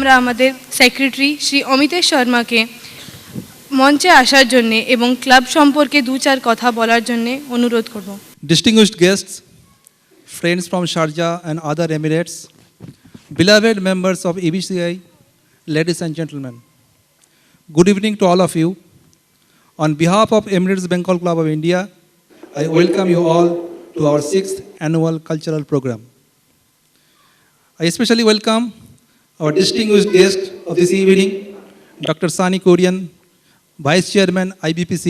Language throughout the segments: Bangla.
আমরা আমাদের সেক্রেটারি শ্রী অমিতেশ শর্মাকে মঞ্চে আসার জন্য এবং ক্লাব সম্পর্কে দু চার কথা বলার জন্য অনুরোধ করব। Distinguished guests, friends from Sharjah and other Emirates, beloved members of EBCI, ladies and gentlemen, good evening to all of you. On behalf of Emirates Bengal Club of India, I welcome you all to our 6th annual cultural program. I especially welcome our distinguished guest of this evening, Dr. Sani Korean, Vice Chairman IBPC,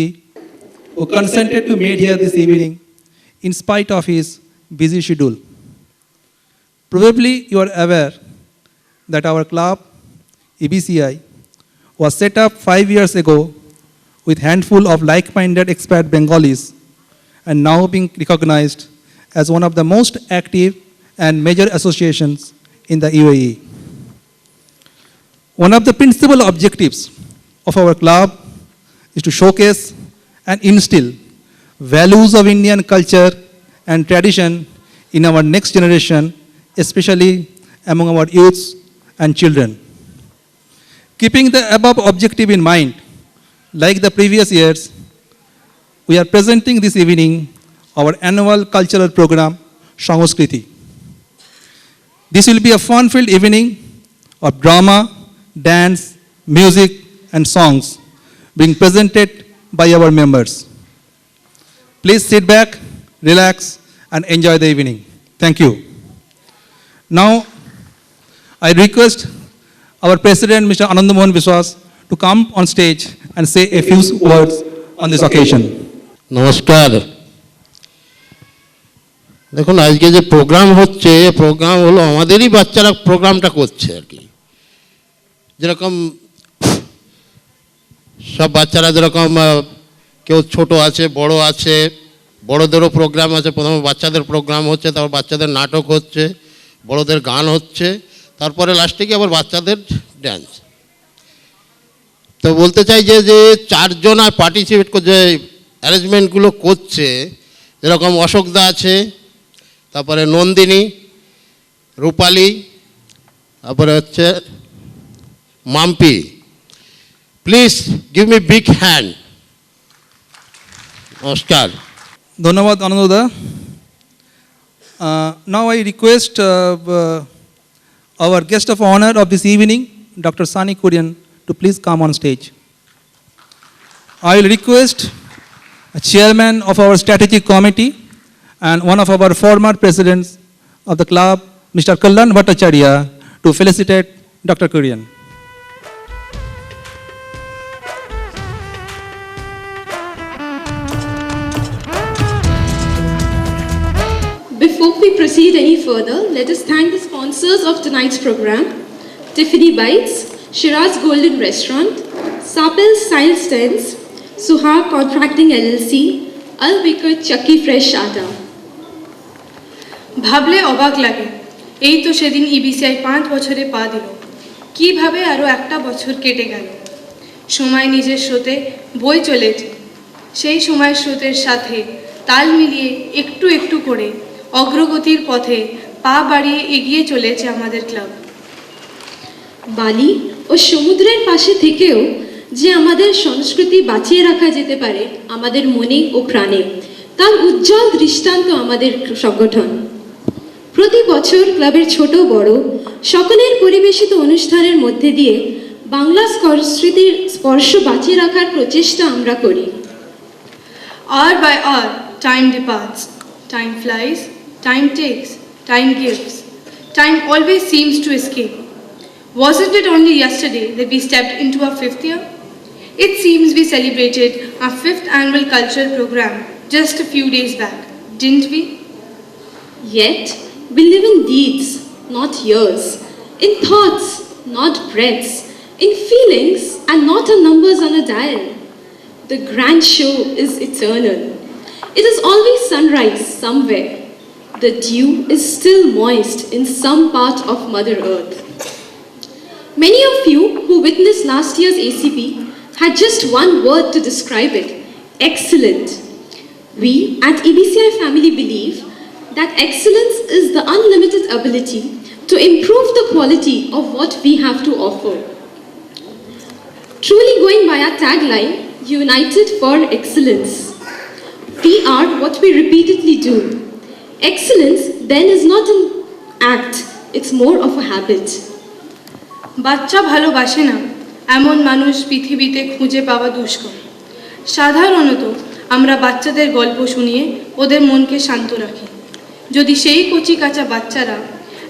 who consented to meet here this evening in spite of his busy schedule. Probably you are aware that our club, EBCI, was set up 5 years ago with handful of like-minded expat Bengalis and now being recognized as one of the most active and major associations in the UAE. One of the principal objectives of our club is to showcase and instill values of Indian culture and tradition in our next generation, especially among our youths and children. Keeping the above objective in mind, like the previous years, we are presenting this evening our annual cultural program, Sangskriti. This will be a fun-filled evening of drama, dance, music, and songs being presented by our members. Please sit back, relax, and enjoy the evening. Thank you. Now, I request our President, Mr. Anand Mohan Biswas, to come on stage and say a few words on this occasion. নমস্কার। দেখুন, আজকে যে প্রোগ্রাম হচ্ছে, প্রোগ্রাম হলো আমাদেরই বাচ্চারা প্রোগ্রামটা করছে আর কি। যেরকম সব বাচ্চারা যেরকম কেউ ছোট আছে, বড় আছে, বড়দেরও প্রোগ্রাম আছে। প্রথমে বাচ্চাদের প্রোগ্রাম হচ্ছে, তারপর বাচ্চাদের নাটক হচ্ছে, বড়দের গান হচ্ছে, তারপরে লাস্টে কি আবার বাচ্চাদের ড্যান্স। তো বলতে চাই যে যে চারজন আর পার্টিসিপেট যে অ্যারেঞ্জমেন্টগুলো করছে, যেরকম অশোকদা আছে, তারপরে নন্দিনী, রূপালী, তারপরে হচ্ছে Mampi. Please give me big hand. নমস্কার। ধন্যবাদ আনন্দদা। Now I request our guest of honor of this evening, Dr. Sani Korean, to please come on stage. I will request a chairman of our strategic committee and one of our former presidents of the club, Mr. Kalyan Bhattacharya, to felicitate Dr. Korean. Before we proceed any further, let us thank the sponsors of tonight's program: Tiffany Bites, Shiraz Golden Restaurant, Sapil Science Tents, Suha Contracting LLC, Al Baker Chucky Fresh Atta. ভাবলে অবাক লাগে, এই তো সেদিন ইবিসিআই 5 বছরে পা দিল। কিভাবে আরও একটা বছর কেটে গেল। সময় নিজের স্রোতে বই চলেছে। সেই সময়ের স্রোতের সাথে তাল মিলিয়ে একটু একটু করে অগ্রগতির পথে পা বাড়িয়ে এগিয়ে চলেছে আমাদের ক্লাব। বালি ও সমুদ্রের পাশে থেকেও যে আমাদের সংস্কৃতি বাঁচিয়ে রাখা যেতে পারে আমাদের মনে ও প্রাণে, তার উজ্জ্বল দৃষ্টান্ত আমাদের সংগঠন। প্রতি বছর ক্লাবের ছোট বড় সকলের পরিবেশিত অনুষ্ঠানের মধ্যে দিয়ে বাংলা সংস্কৃতির স্পর্শ বাঁচিয়ে রাখার প্রচেষ্টা আমরা করি। Hour by hour, time departs, time flies, time takes, time gives. Time always seems to escape. Wasn't it only yesterday that we stepped into our 5th year? It seems we celebrated our 5th annual cultural program just a few days back, didn't we? Yet, we live in deeds, not years, in thoughts, not breaths, in feelings and not on numbers on a dial. The grand show is eternal. It is always sunrise somewhere. The dew is still moist in some part of Mother Earth. Many of you who witnessed last year's ACP had just one word to describe it: excellent. We at EBCI family believe that excellence is the unlimited ability to improve the quality of what we have to offer. Truly going by our tagline, United for Excellence. We are what we repeatedly do. Excellence then is not an act, it's more of a habit. বাচ্চা ভালোবাসে না এমন মানুষ পৃথিবীতে খুঁজে পাওয়া দুষ্কর। সাধারণত আমরা বাচ্চাদের গল্প শুনিয়ে ওদের মনকে শান্ত রাখি। যদি সেই কচি কাঁচা বাচ্চারা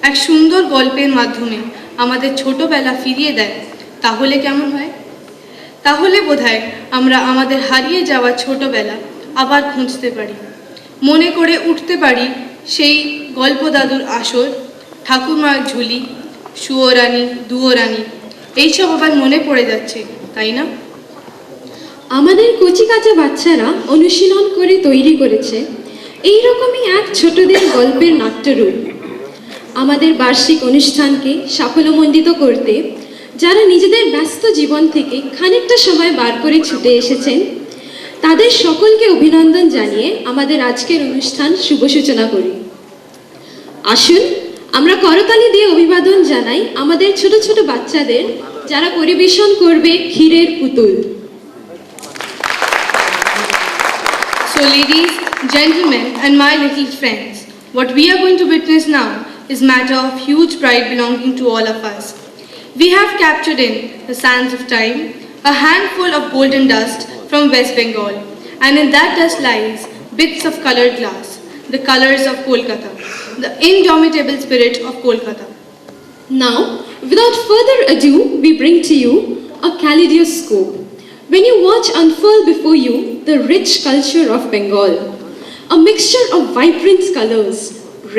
এক সুন্দর গল্পের মাধ্যমে আমাদের ছোটবেলা ফিরিয়ে দেয় তাহলে কেমন হয়? তাহলে বোধহয় আমরা আমাদের হারিয়ে যাওয়া ছোটবেলা আবার খুঁজতে পারি, মনে করে উঠতে পারি সেই গল্প দাদুর আসর, ঠাকুমার ঝুলি, সুয়োরানী, দুয়োরানী এইসব আবার মনে পড়ে যাচ্ছে, তাই না? আমাদের কচি কাঁচা বাচ্চারা অনুশীলন করে তৈরি করেছে এইরকমই এক ছোটদের গল্পের নাট্যরূপ। আমাদের বার্ষিক অনুষ্ঠানকে সাফল্যমণ্ডিত করতে যারা নিজেদের ব্যস্ত জীবন থেকে খানিকটা সময় বার করে ছুটে এসেছেন তাদের সকলকে অভিনন্দন জানিয়ে আমাদের আজকের অনুষ্ঠান শুভ সূচনা করি। আসুন আমরা করতালি দিয়ে অভিবাদন জানাই আমাদের ছোট ছোট বাচ্চাদের, যারা পরিবেশন করবে ক্ষীরের পুতুল। So ladies, gentlemen and my little friends, what we are going to witness now is matter of huge pride belonging to all of us. We have captured in the sands of time a handful of golden dust from West Bengal, and in that dust lies bits of colored glass, the colors of Kolkata, the indomitable spirit of Kolkata. Now, without further ado, we bring to you a kaleidoscope. When you watch unfurl before you the rich culture of Bengal, a mixture of vibrant colors,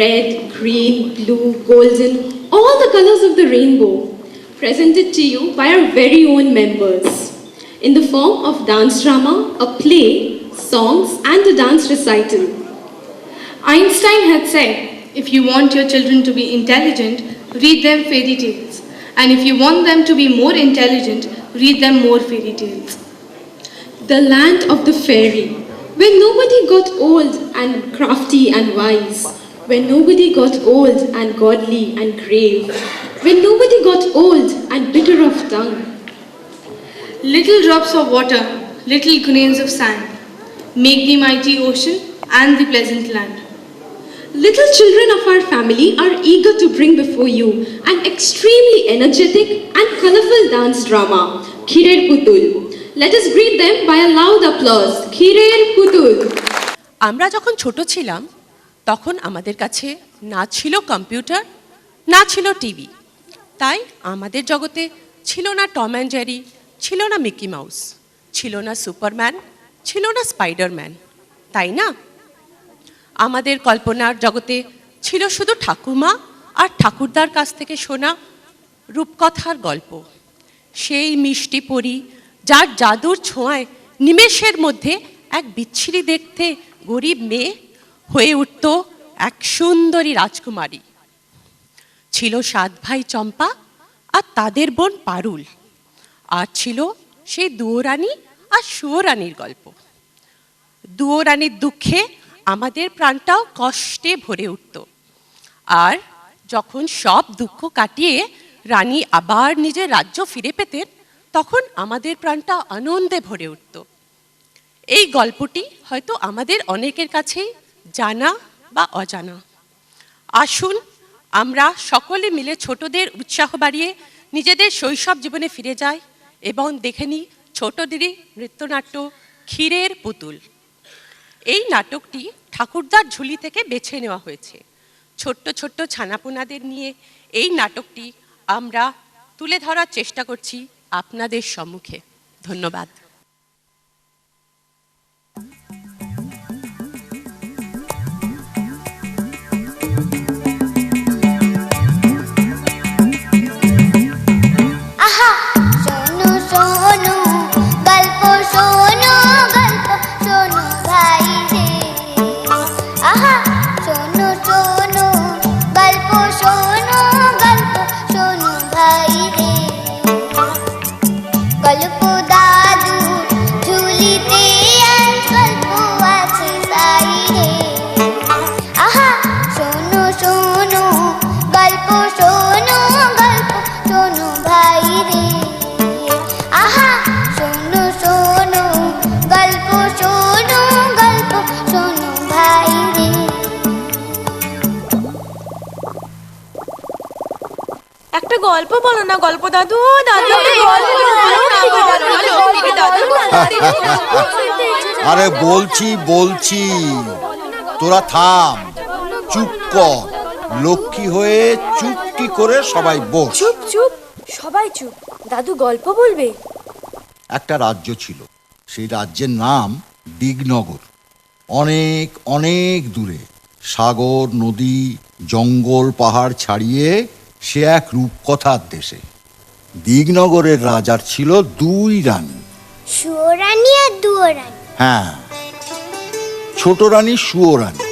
red, green, blue, golden, all the colors of the rainbow, presented to you by our very own members, in the form of dance drama, a play, songs, and a dance recital. Einstein had said, if you want your children to be intelligent, read them fairy tales. And if you want them to be more intelligent, read them more fairy tales. The land of the fairy, where nobody got old and crafty and wise, where nobody got old and godly and grave, where nobody got old and bitter of tongue. Little drops of water, little grains of sand, make the mighty ocean and the pleasant land. Little children of our family are eager to bring before you an extremely energetic and colorful dance drama, Khirer Putul. Let us greet them by a loud applause. Khirer Putul. আমরা যখন ছোট ছিলাম তখন আমাদের কাছে না ছিল কম্পিউটার, না ছিল টিভি, তাই আমাদের জগতে ছিল না টম অ্যান্ড জেরি, ছিল না মিকি মাউস, ছিল না সুপারম্যান, ছিল না স্পাইডারম্যান, তাই না? আমাদের কল্পনার জগতে ছিল শুধু ঠাকুমা আর ঠাকুরদার কাছ থেকে শোনা রূপকথার গল্প, সেই মিষ্টি পরী যার জাদুর ছোঁয়ায় নিমেষের মধ্যে এক বিচ্ছিরি দেখতে গরিব মেয়ে হয়ে উঠত এক সুন্দরী রাজকুমারী। ছিল 7 ভাই চম্পা আর তাদের বোন পারুল, আর ছিল সেই দুয়োরানী আর সুয়োরানীর গল্প। দুয়োরানীর দুঃখে আমাদের প্রাণটাও কষ্টে ভরে উঠত, আর যখন সব দুঃখ কাটিয়ে রানী আবার নিজের রাজ্য ফিরে পেতেন তখন আমাদের প্রাণটা আনন্দে ভরে উঠত। এই গল্পটি হয়তো আমাদের অনেকের কাছেই জানা বা অজানা। আসুন আমরা সকলে মিলে ছোটদের উৎসাহ বাড়িয়ে নিজেদের শৈশব জীবনে ফিরে যাই এবং দেখে নিই ছোটদেরই নৃত্যনাট্য ক্ষীরের পুতুল। এই নাটকটি ঠাকুরদার ঝুলি থেকে বেছে নেওয়া হয়েছে। ছোট্ট ছোট্ট ছানাপোনাদের নিয়ে এই নাটকটি আমরা তুলে ধরার চেষ্টা করছি আপনাদের সম্মুখে। ধন্যবাদ। গল্প দাদু গল্প বলো না, গল্প দাদু, দাদু একটা গল্প বলো না, আরে বলছি তোরা থাম, চুপ কর, লক্ষ্মী হয়ে চুপটি করে সবাই বস। চুপ চুপ, সবাই চুপ। দাদু গল্প বলবে। একটা রাজ্য ছিল, সেই রাজ্যের নাম দিগনগর। অনেক অনেক দূরে, সাগর নদী জঙ্গল পাহাড় ছাড়িয়ে সে এক রূপকথার দেশে। দিগনগরের রাজার ছিল 2 রানী। সুয়োরানী আর দুয়োরানী। হ্যাঁ, ছোট রানী সুয়োরানী।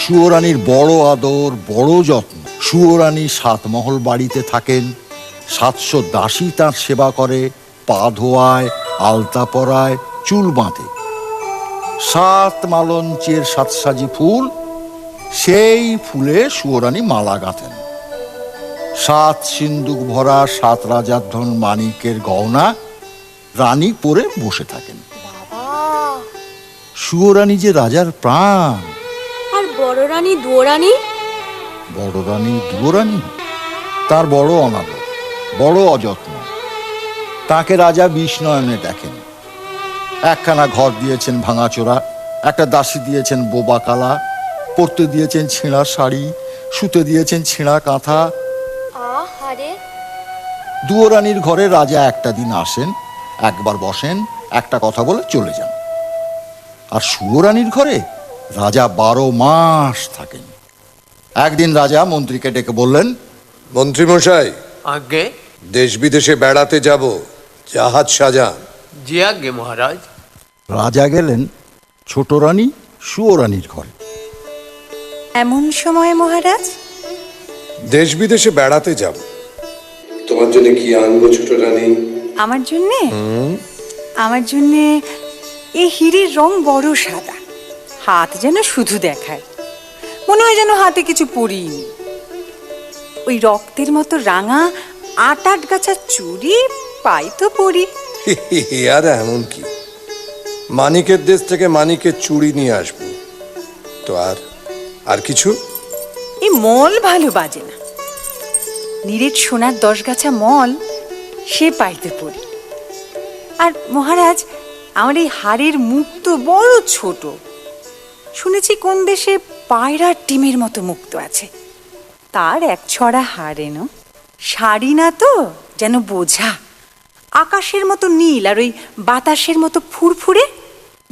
সুয়োরানীর বড় আদর, বড় যত্ন। সুয়োরানী 7 মহল বাড়িতে থাকেন। 700 দাসী তার সেবা করে, পা ধোয়ায়, আলতা পরায়, চুল বাঁধে। 7 মালঞ্চের 7 সাজি ফুল, সেই ফুলে সুয়োরানী মালা গাঁথেন। 7 সিন্দুক ভরা 7 রাজার ধন মানিকের গহনা রানী পরে বসে থাকেন। সুয়োরানী যে রাজার প্রাণ। আর বড় রানী দুয়োরানী? বড় রানী দুয়োরানী তার বড় অনাদর, বড় অযত্ন। তাকে রাজা বিষ্ণয়নে দেখেন। একখানা ঘর দিয়েছেন ভাঙাচোরা, একটা দাসী দিয়েছেন বোবা কালা, পরতে দিয়েছেন ছেঁড়া শাড়ি, শুতে দিয়েছেন ছেঁড়া কাঁথা। আহারে, দুয়োরানীর ঘরে রাজা একটা দিন আসেন, একবার বসেন, একটা কথা বলে চলে যান। আর সুয়োরানীর ঘরে রাজা 12 মাস থাকেন। একদিন রাজা মন্ত্রীকে ডেকে বললেন, মন্ত্রীমশাই, আজ্ঞে। দেশ বিদেশে বেড়াতে যাব, জাহাজ সাজান। জি আজ্ঞে মহারাজ। রাজা গেলেন ছোট রানী সুয়োরানীর ঘরে। এমন সময় মহারাজ? দেশ বিদেশে বেড়াতে যাব, তোমার জন্য কি আনবো ছোট রানী? আমার জন্যে? আমার জন্যে এই হিরের রং বড় সাদা, হাত যেন শুধু দেখায়, মনে হয় যেন হাতে কিছু পরিনি। ওই রক্তের মতো রাঙা 8 গাছা চুড়ি পাই তো পরি। আর এমন কি, মানিকের দেশ থেকে মানিকের চুড়ি নিয়ে আসবো তো। আর কিছু? এই মল ভালো বাজে না, নিরেট সোনার 10 গাছা মল সে পাইতে পড়ি। আর মহারাজ, আমার এই হাড়ের মুখ তো বড় ছোট। শুনেছি কোন দেশে পায়রার ডিমের মতো মুক্ত আছে, তার 1 ছড়া হাড় এনো। শাড়ি না তো, যেন বোঝা, আকাশের মতো নীল আর ওই বাতাসের মতো ফুরফুরে,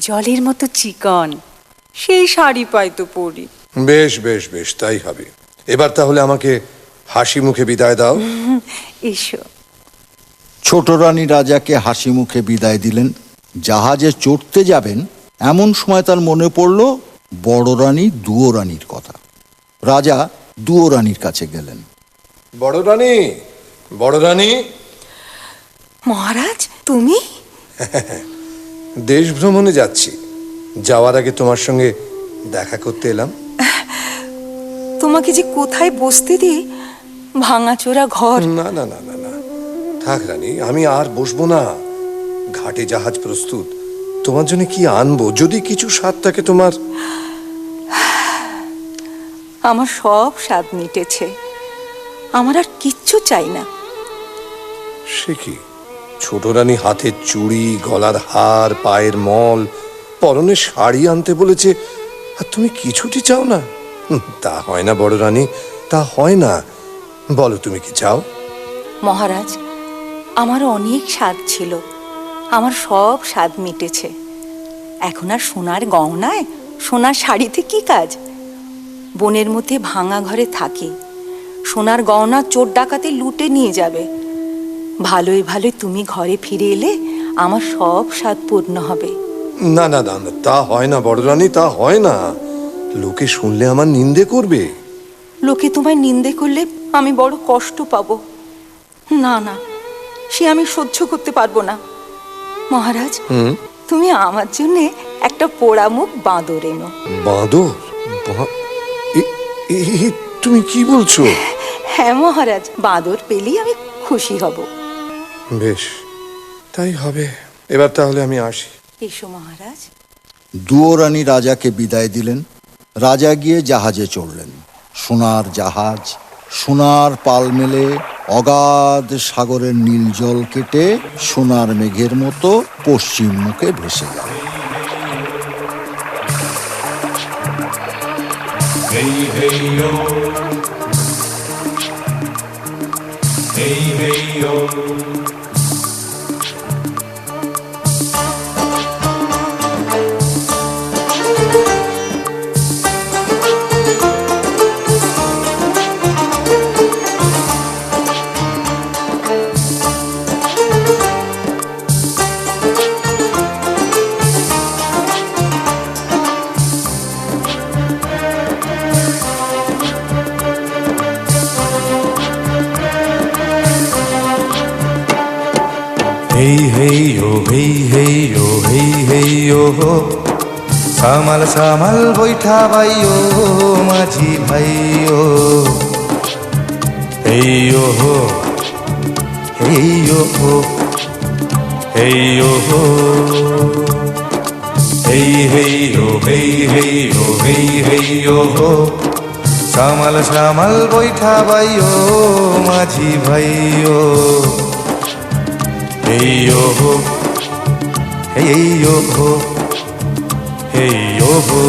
জলের মতো চিকন, সেই শাড়ি পাইতো পরি। বেশ বেশ বেশ, তাই হবে। এবার তাহলে আমাকে হাসি মুখে বিদায় দাও। এসো। ছোট রানী রাজাকে হাসি মুখে বিদায় দিলেন। জাহাজে চড়তে যাবেন এমন সময় তার মনে পড়ল বড় রানী দুয়োরানীর কথা। রাজা দুয়োরানীর কাছে গেলেন। বড় রানী, বড় রানী। মহারাজ, তুমি? দেশ ভ্রমণে যাচ্ছি, যাওয়ার আগে তোমার সঙ্গে দেখা করতে এলাম। তোমাকে যে কোথায় বসতে দিই, ভাঙাচোরা ঘর। না না না না না, থাক রানী, আমি আর বসবো না। ঘাটে জাহাজ প্রস্তুত, তোমার জন্য কি আনবো, যদি কিছু স্বাদ থাকে তোমার। আমার সব স্বাদ মিটেছে, আমার আর কিচ্ছু চাই না। সে কি, ছোট রানী হাতের চুড়ি, গলার হার, পায়ের মল, পরনে শাড়ি আনতে বলেছে, আর তুমি কিছুটি চাও না? তা হয় না বড় রানী, তা হয় না। বলো তুমি কি চাও? মহারাজ, আমার অনেক স্বাদ ছিল, আমার সব স্বাদ মিটেছে। এখন আর সোনার গহনায়, সোনার শাড়িতে কি কাজ? বনের মধ্যে ভাঙা ঘরে থাকি, সোনার গহনা চোর ডাকাতে লুটে নিয়ে যাবে। ভালোই ভালোই তুমি ঘরে ফিরে এলে আমার সব স্বাদ পূর্ণ হবে। না না না, তা হয় না বড় রানী, তা হয় না। লোকে শুনলে আমার নিন্দে করবে। লোকে তোমায় নিন্দে করলে আমি বড় কষ্ট পাবো। না না, সে আমি সহ্য করতে পারবো না। মহারাজ, তুমি আমার জন্য একটা পোড়া মুখ বাঁদর এনো। বাঁদর? তুমি কি বলছো? হ্যাঁ মহারাজ, বাঁদর পেলেই আমি খুশি হব। বেশ, তাই হবে। এবার তাহলে আমি আসি। এসো মহারাজ। দুয়োরানী রাজাকে বিদায় দিলেন। রাজা গিয়ে জাহাজে চড়লেন। সোনার জাহাজ, সোনার পাল মেলে অগাধ সাগরের নীল জল কেটে সোনার মেঘের মতো পশ্চিম মুখে ভেসে গেল। Hey, hey, yo. Hey, hey, yo. Hey hey yo, hey hey yo, hey hey yo. সামাল সামাল বৈঠা ভাইও মাঝি ভাইও। Hey yo, hey yo, hey yo. Hey hey yo, hey hey yo, hey hey yo. সামাল সামাল বৈঠা ভাইও মাঝি ভাইও। Hey yo ho, hey yo ho, hey yo ho.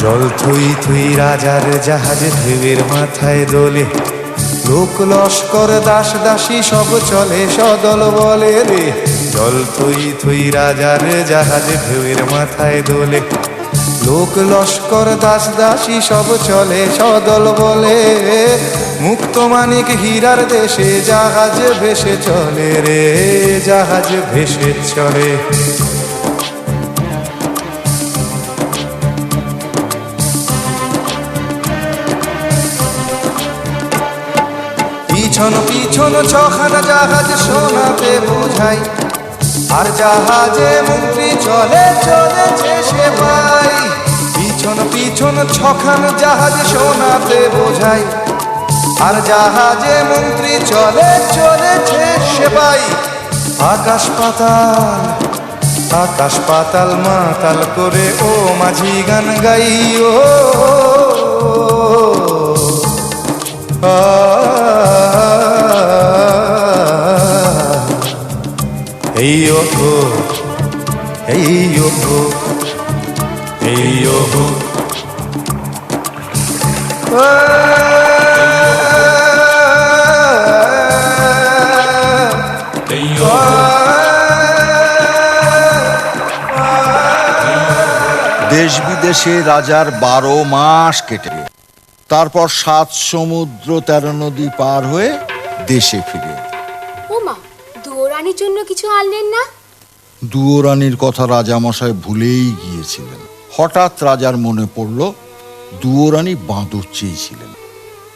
জল থুই থুই রাজার জাহাজ ঢেউয়ের মাথায় দোলে, লোক লস্কর দাস দাসী সব চলে সদল বলে রে। জল থুই থুই রাজার জাহাজ ঢেউয়ের মাথায় দোলে, লোক লস্কর দাস দাসী সব চলে সদল বলে। মুক্ত মানিক হীরার দেশে জাহাজ ভেসে চলে রে, জাহাজ ভেসে চলে। পিছন পিছন ছখানা জাহাজ সোনাতে বোঝাই, আর জাহাজে মন্ত্রী চলে চলেছে সে ভাই। পিছন পিছন ছখানা জাহাজ সোনাতে বোঝাই, আর জাহাজে মন্ত্রী চলে চলেছে সে ভাই। আকাশ পাতাল, আকাশ পাতাল মাতাল করে ও মাঝি গান গাইও। Hey yo ho, hey yo ho, hey yo ho. দেশ বিদেশে রাজার 12 মাস কেটে গেল। তারপর 7 সমুদ্র 13 নদী পার হয়ে দেশে ফিরে। ওমা, দুয়োরানির জন্য কিছু আনলেন না? দুয়োরানির কথা রাজামশাই ভুলেই গিয়েছিলেন। হঠাৎ রাজার মনে পড়ল দুয়োরানি বাঁদর চেয়েছিলেন।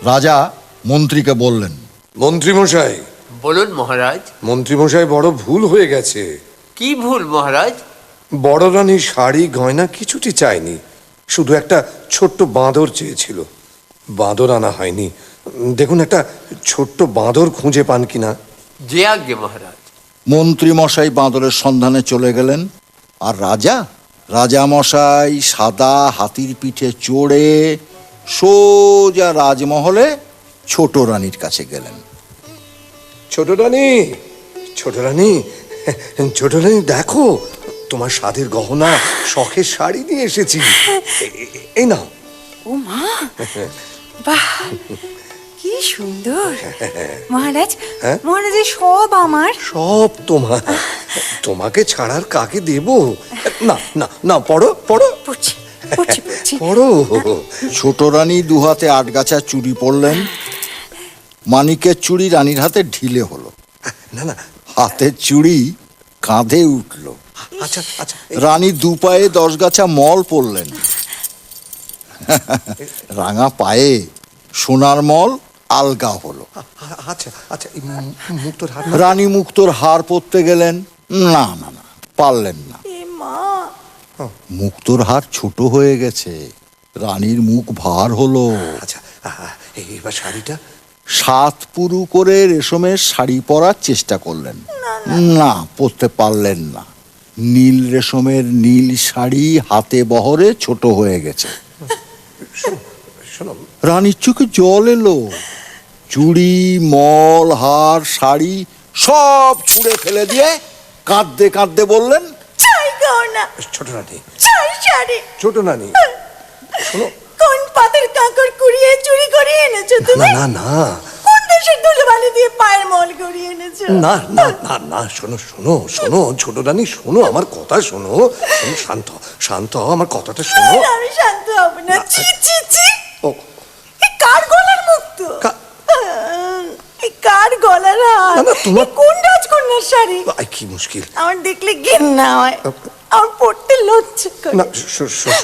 রাজা মন্ত্রীকে বললেন, মন্ত্রীমশাই। বলুন মহারাজ। মন্ত্রীমশাই, বড় ভুল হয়ে গেছে। কি ভুল মহারাজ? বড় রানী শাড়ি গয়না কিছুটি চায়নি, শুধু একটা ছোট্ট বাঁদর চেয়েছিল। বাঁদর আনা হয়নি। দেখুন একটা ছোট্ট বাঁদর খুঁজে পান কিনা। যে আজ্ঞে মহারাজ। মন্ত্রী মশাই বাঁদরের সন্ধানে চলে গেলেন। আর রাজামশাই সাদা হাতির পিঠে চড়ে সোজা রাজমহলে ছোট রানীর কাছে গেলেন। ছোট রানী, ছোট রানী, ছোট রানী, দেখো তোমার স্বাদের গহনা শখের শাড়ি নিয়ে এসেছি। এই নাও। ও মা, বাহ কি সুন্দর! মহারাজ, মহারাজের সব আমার। সব তোমার। তোমাকে ছাড়ার কাকে দেব? না না না, পড়ো পড়ো পড়ছি পড়ছি পড়ছি। পড়ো। ছোট রানী 2 হাতে 8 গাছা চুড়ি পরলেন। মানিকের চুড়ি রানীর হাতে ঢিলে হলো। না না, হাতের চুড়ি কাঁধে উঠল। আচ্ছা আচ্ছা। রানী 2 পায়ে 10 গাছা মল পরলেন। রাঙা পায়ে সোনার মল আলগা হলো। আচ্ছা আচ্ছা, মুক্তোর হার। রানী মুক্তোর হার পরতে গেলেন। না না না, পারলেন না। মুক্তোর হার ছোট হয়ে গেছে। রানীর মুখ ভার হলো। আচ্ছা, এবার শাড়িটা। 7 পুরু করে রেশমের শাড়ি পরার চেষ্টা করলেন। না না। পরতে পারলেন না। নীল রেশমের নীল শাড়ি হাতে বহরে ছোট হয়ে গেছে। শোনো, রানীর চোখে জল এলো। চুড়ি, মল, হার, শাড়ি সব ছুঁড়ে ফেলে দিয়ে কাঁদতে কাঁদতে বললেন, চাই গহনা, ছোট রানী, চাই শাড়ি। ছোট রানী, শোনো। কোন পাতের কাঁকড় কুড়িয়ে চুরি করে এনেছো তুমি? না না কোন দেশের ধুলোবালি দিয়ে পায়ের মল করিয়ে এনেছো? না না না না, শোনো শোনো শোনো, ছোট রানী শোনো, আমার কথা শোনো। শোনো, শান্ত শান্ত হও, আমার কথাটা শোনো। না, আমি শান্ত হব না। ছি ছি ছি, ও, এ কার গলার মুক্ত? এ কার গলার হার? না, না, তোমার- এ কোন রাজকন্যার শাড়ি? আই, কি মুশকিল। আমার দেখলে ঘেন্না হয়, আমার পড়তে লজ্জা করে। না,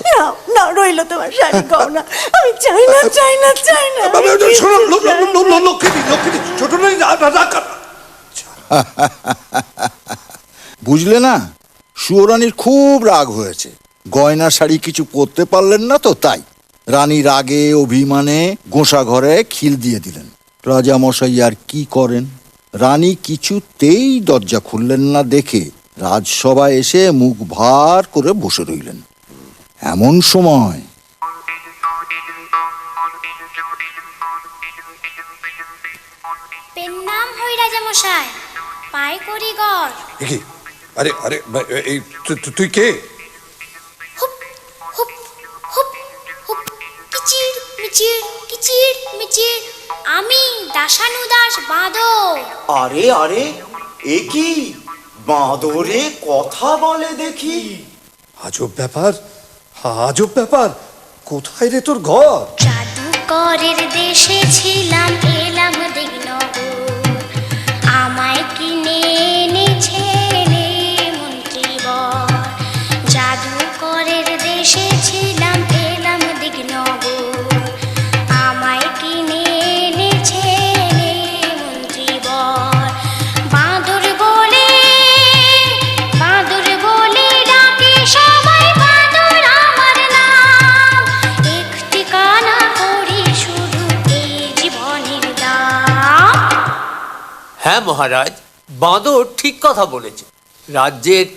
না না, রইলো তোমার শাড়ি গহনা। আমি চাই না, চাই না, চাই না। শোনো, লক্ষ্মী, ছোট রানী, বুঝলে না, সুয়োরানীর খুব রাগ হয়েছে। গয়না শাড়ি কিছু পরতে পারলেন না তো, তাই রানী রাগে অভিমানে গোঁসা ঘরে খিল দিয়ে দিলেন। রাজামশাই আর কি করেন? রানী কিছুতেই দরজা খুললেন না দেখে রাজসভায় এসে মুখ ভার করে বসে রইলেন। এমন সময় পেন নাম হই রাজামশাই, পায় করি গড়। কি? আরে আরে, এই তুই কে? হুপ হুপ হুপ হুপ, কিচির মিচির কিচির মিচির, আমি দাসানুদাস বাঁদর। আরে আরে, এ কি বাঁদরে কথা বলে দেখি? আজব ব্যাপার, আজব ব্যাপার। কোথায় রে তোর ঘর? জাদুকরের দেশে ছিলাম, এলাম দিগ্নগর, আমায় কিনে এনেছে রে মন্ত্রীবর। জাদুকরের দেশে ছিলাম, এলাম দিগ্নগর, আমায় কিনে এনেছে রে মন্ত্রীবর। বাঁদর বলে ডাকে সবাই, বাঁদর আমার নাম, একটি কানা করি শুধু এই জীবনের দাম। হ্যাঁ মহারাজ, বাঁদর ঠিক কথা বলেছে। রাজ্যের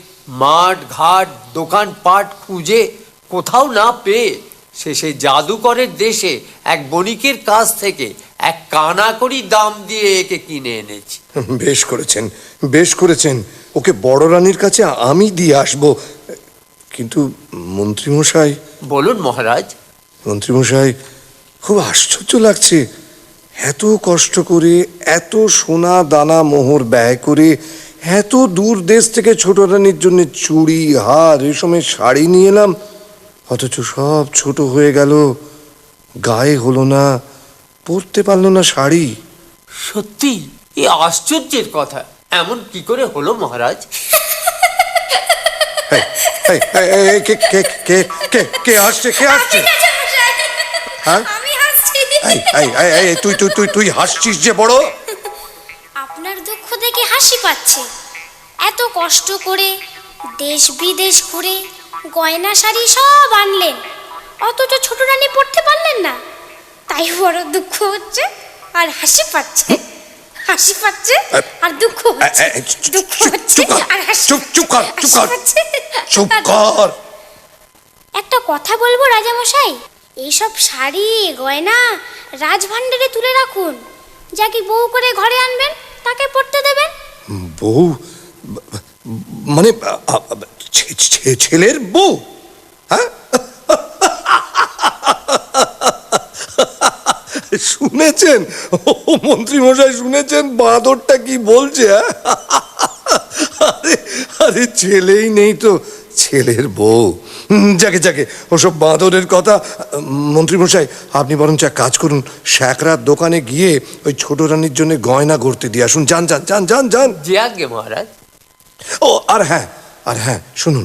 মাঠ ঘাট দোকানপাট খুঁজে কোথাও না পেয়ে শেষে জাদুকরের দেশে এক বণিকের কাছ থেকে এক কানা করি দাম দিয়ে একে কিনে এনেছি। বেশ করেছেন, বেশ করেছেন। ওকে বড় রানীর কাছে আমি দিয়ে আসবো। কিন্তু মন্ত্রীমশাই। বলুন মহারাজ। মন্ত্রীমশাই, খুব আশ্চর্য লাগছে। এত কষ্ট করে, এত সোনা দানা মোহর ব্যয় করে, এত দূর দেশ থেকে ছোট রানীর জন্য চুড়ি, হার, রেশমের শাড়ি নিয়ে এলাম, অথচ সব ছোট হয়ে গেল, গায়ে হলো না, পরতে পারলো না শাড়ি। সত্যি এ আশ্চর্যের কথা। এমন কি করে হলো মহারাজ? এই, এই, এই, এই, কে কে কে কে কে আসছে? কে আসছে? হ্যাঁ, আমি হাসছি। এই, এই, এই, এই, তুই তুই তুই তুই হাসছিস যে বড়? আপনার দুঃখ দেখে হাসি পাচ্ছে। এত কষ্ট করে দেশ বিদেশ ঘুরে গয়না শাড়ি সব আনলেন, অথচ ছোট রানী পড়তে পারলেন না, তাই বড় দুঃখ হচ্ছে আর হাসি পাচ্ছে। হাসি পাচ্ছে আর দুঃখ হচ্ছে, দুঃখ হচ্ছে আর হাসি। চুপ কর, চুপ কর, চুপ কর। একটা কথা বলবো রাজামশাই, এইসব শাড়ি গয়না রাজভাণ্ডারে তুলে রাখুন, যাকে বউ করে ঘরে আনবেন তাকে পড়তে দেবেন। বউ মানে ছেলের বউ? হ্যাঁ, শুনেছেন ও মন্ত্রীমশাই, শুনেছেন বাঁদরটা কি বলছে? আরে আরে, ছেলেই নেই তো ছেলের বউ। যাকে যাকে ওসব বাঁদরের কথা। মন্ত্রীমশাই, আপনি বরঞ্চ এক কাজ করুন, শ্যাকরার দোকানে গিয়ে ওই ছোট রানীর জন্য গয়না গড়তে দিয়ে আসুন। যান যান যান যান যান। যে আজ্ঞে মহারাজ। ও আর হ্যাঁ, শুনুন,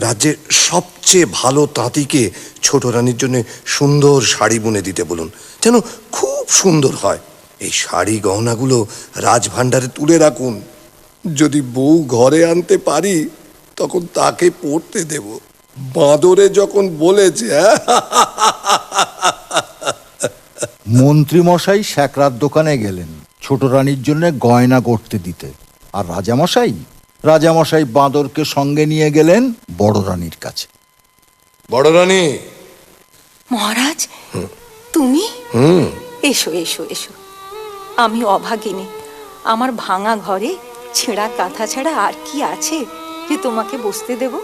রাজ্যের সবচেয়ে ভালো তাঁতিকে ছোট রানীর জন্য সুন্দর শাড়ি বুনে দিতে বলুন, যেন খুব সুন্দর হয়। এই শাড়ি গহনাগুলো রাজভাণ্ডারে তুলে রাখুন। যদি বউ ঘরে আনতে পারি তখন তাকে পড়তে দেব। বাঁদরে যখন বলেছে। মন্ত্রীমশাই শ্যাকরার দোকানে গেলেন ছোট রানীর জন্য গয়না গড়তে দিতে। আর রাজামশাই বাঁদরকে সঙ্গে নিয়ে গেলেন বড় রানীর কাছে। বড় রানী। মহারাজ, তুমি? এসো এসো এসো। আমি অভাগিনী, আমার ভাঙা ঘরে ছেঁড়া কাঁথা ছাড়া আর কি আছে যে তোমাকে বসতে দেব?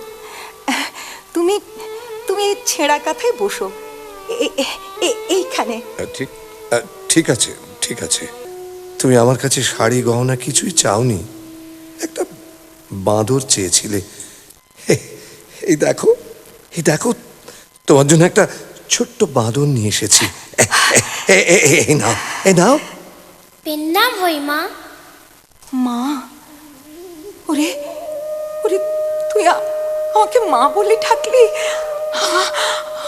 তুমি তুমি এই ছেঁড়া কাঁথায় বসো, এইখানে। ঠিক আছে, ঠিক আছে। তুমি আমার কাছে শাড়ি গহনা কিছুই চাওনি, একটা বাঁদর চেয়েছিলে। এই দেখো, এই দেখো, তোমার জন্য একটা ছোট্ট বাঁদর নিয়ে এসেছি। এই নাও, এই নাও। পেন নাম হই মা। মা? ওরে ওরে, তুই আমাকে মা বলে ডাকলি?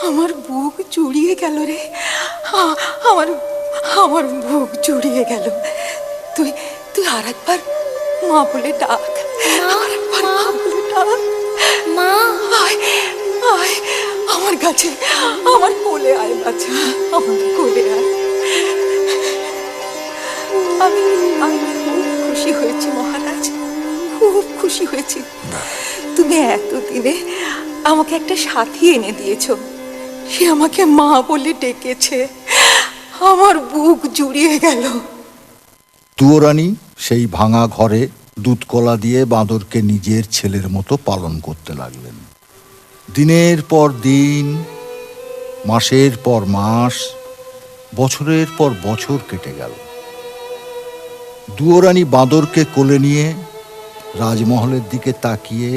আমার বুক জুড়িয়ে গেল রে, আমার বুক জুড়িয়ে গেল। তুই তুই আরেকবার মা বলে ডাক, আরেকবার মা বলে ডাক। মা, আয় আয় আমার কাছে, আমার কোলে আয় বাচ্চা, আমার কোলে আয়। আমি খুব খুশি হয়েছি মহারাজ, খুব খুশি হয়েছি। তুমি এতদিনে আমাকে একটা সাথী এনে দিয়েছো, সে আমাকে মা বলে ডেকেছে। আমার বুক জুড়িয়ে গেল। তুয়োরানী সেই ভাঙা ঘরে দুধ কলা দিয়ে বাঁদরকে নিজের ছেলের মতো পালন করতে লাগলেন। দিনের পর দিন, মাসের পর মাস, বছরের পর বছর কেটে গেল। দুয়োরানী বাঁদরকে কোলে নিয়ে রাজমহলের দিকে তাকিয়ে